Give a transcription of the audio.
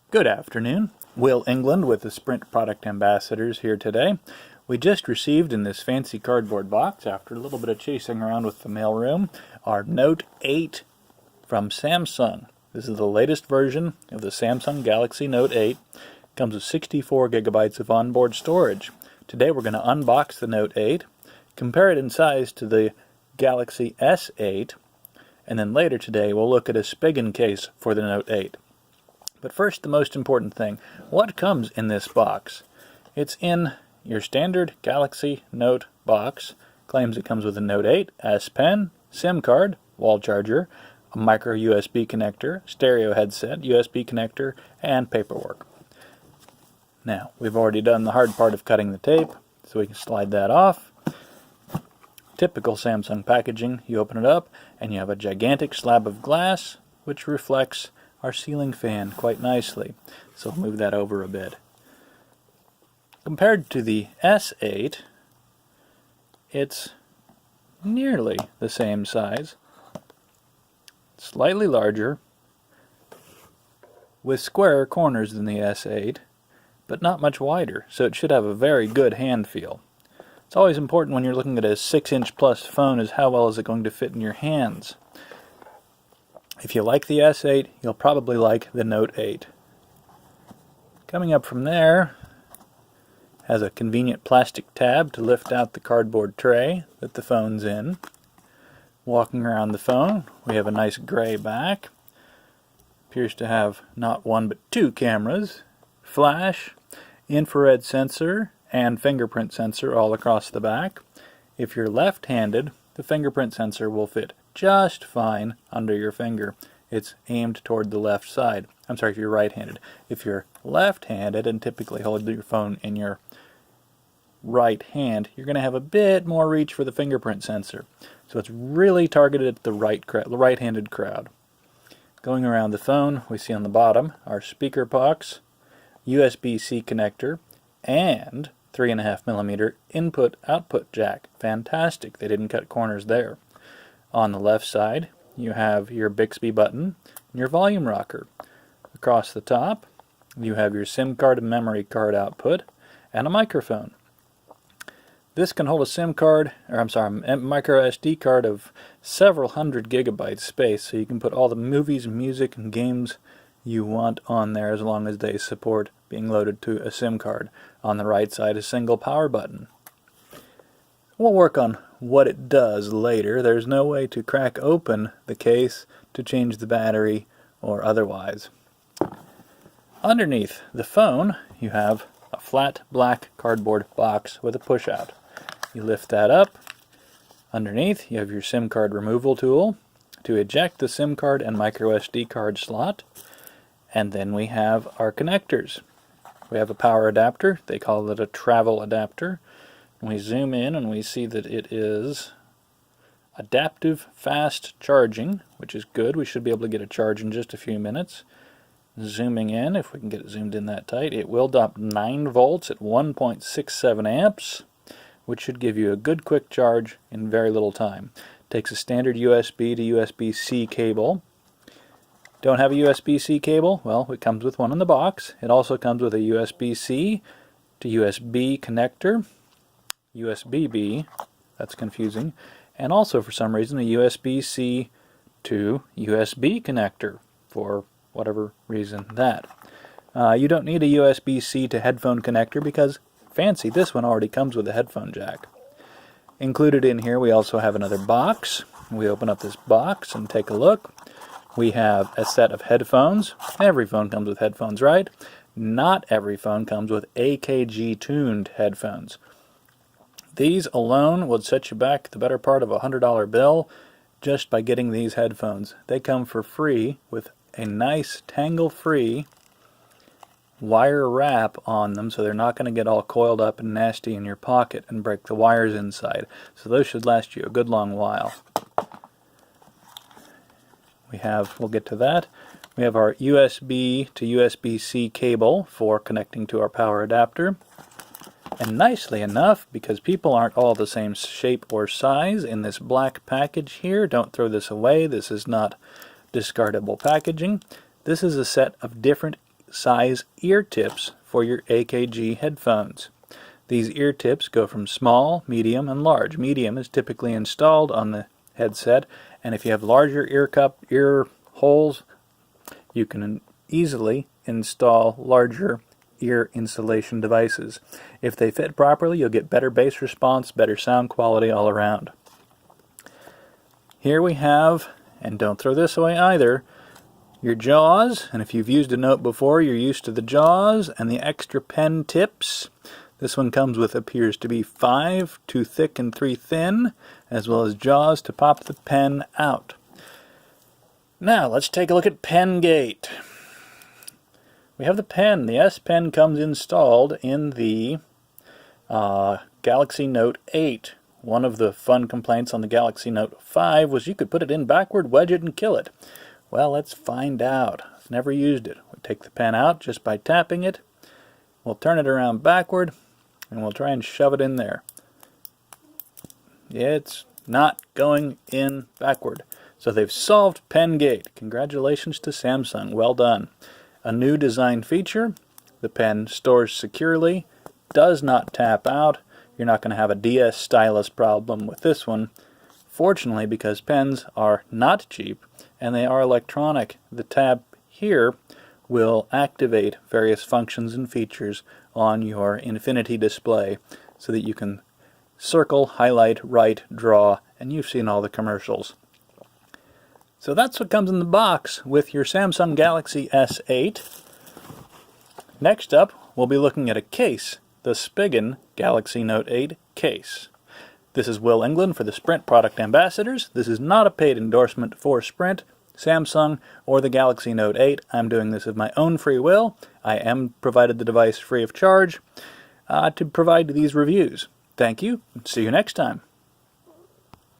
Good afternoon. Will England with the Sprint Product Ambassadors here today. We just received in this fancy cardboard box, after a little bit of chasing around with the mailroom, our Note 8 from Samsung. This is the latest version of the Samsung Galaxy Note 8. It comes with 64 gigabytes of onboard storage. Today we're going to unbox the Note 8, compare it in size to the Galaxy S8, and then later today we'll look at a Spigen case for the Note 8. But first, the most important thing, what comes in this box? It's in your standard Galaxy Note box. Claims it comes with a Note 8, S Pen, SIM card, wall charger, a micro USB connector, stereo headset, USB connector, and paperwork. Now, we've already done the hard part of cutting the tape, so we can slide that off. Typical Samsung packaging, you open it up, and you have a gigantic slab of glass, which reflects our ceiling fan quite nicely. So I'll move that over a bit. Compared to the S8, it's nearly the same size, slightly larger, with squarer corners than the S8, but not much wider, so it should have a very good hand feel. It's always important when you're looking at a 6-inch plus phone is how well is it going to fit in your hands. If you like the S8, you'll probably like the Note 8. Coming up from there, has a convenient plastic tab to lift out the cardboard tray that the phone's in. Walking around the phone, we have a nice gray back. Appears to have not one but two cameras, flash, infrared sensor, and fingerprint sensor all across the back. If you're left-handed, the fingerprint sensor will fit just fine under your finger. It's aimed toward the left side. I'm sorry if you're right-handed. If you're left-handed and typically hold your phone in your right hand, you're going to have a bit more reach for the fingerprint sensor. So it's really targeted at the right-handed crowd. Going around the phone, we see on the bottom our speaker box, USB-C connector, and 3.5mm input-output jack. Fantastic. They didn't cut corners there. On the left side, you have your Bixby button and your volume rocker. Across the top, you have your SIM card and memory card output and a microphone. This can hold a SIM card, a micro SD card of several hundred gigabytes space, so you can put all the movies, music, and games you want on there as long as they support being loaded to a SIM card. On the right side, a single power button. We'll work on what it does later. There's no way to crack open the case to change the battery or otherwise. Underneath the phone, you have a flat black cardboard box with a push-out. You lift that up. Underneath, you have your SIM card removal tool to eject the SIM card and micro SD card slot. And then we have our connectors. We have a power adapter. They call it a travel adapter. We zoom in and we see that it is adaptive fast charging, which is good. We should be able to get a charge in just a few minutes. Zooming in, if we can get it zoomed in that tight, it will drop 9 volts at 1.67 amps, which should give you a good quick charge in very little time. Takes a standard USB to USB-C cable. Don't have a USB-C cable? Well, it comes with one in the box. It also comes with a USB-C to USB connector. USB-B, that's confusing, and also for some reason a USB-C to USB connector, for whatever reason that. You don't need a USB-C to headphone connector because, fancy, this one already comes with a headphone jack. Included in here we also have another box. We open up this box and take a look. We have a set of headphones. Every phone comes with headphones, right? Not every phone comes with AKG-tuned headphones. These alone would set you back the better part of a $100 bill just by getting these headphones. They come for free with a nice tangle-free wire wrap on them, so they're not going to get all coiled up and nasty in your pocket and break the wires inside. So those should last you a good long while. We'll get to that. We have our USB to USB-C cable for connecting to our power adapter. And nicely enough, because people aren't all the same shape or size in this black package here, don't throw this away, this is not discardable packaging. This is a set of different size ear tips for your AKG headphones. These ear tips go from small, medium, and large. Medium is typically installed on the headset, and if you have larger ear holes, you can easily install larger ear insulation devices. If they fit properly, you'll get better bass response, better sound quality all around. Here we have, and don't throw this away either, your jaws, and if you've used a Note before, you're used to the jaws and the extra pen tips. This one comes with, appears to be 5, 2 thick and 3 thin, as well as jaws to pop the pen out. Now let's take a look at pen gate. We have the pen. The S Pen comes installed in the Galaxy Note 8. One of the fun complaints on the Galaxy Note 5 was you could put it in backward, wedge it, and kill it. Well, let's find out. I've never used it. We take the pen out just by tapping it. We'll turn it around backward, and we'll try and shove it in there. It's not going in backward. So they've solved pen gate. Congratulations to Samsung. Well done. A new design feature. The pen stores securely, does not tap out. You're not going to have a DS stylus problem with this one. Fortunately, because pens are not cheap and they are electronic, the tab here will activate various functions and features on your infinity display so that you can circle, highlight, write, draw, and you've seen all the commercials. So that's what comes in the box with your Samsung Galaxy S8. Next up, we'll be looking at a case, the Spigen Galaxy Note 8 case. This is Will England for the Sprint Product Ambassadors. This is not a paid endorsement for Sprint, Samsung, or the Galaxy Note 8. I'm doing this of my own free will. I am provided the device free of charge to provide these reviews. Thank you, and see you next time.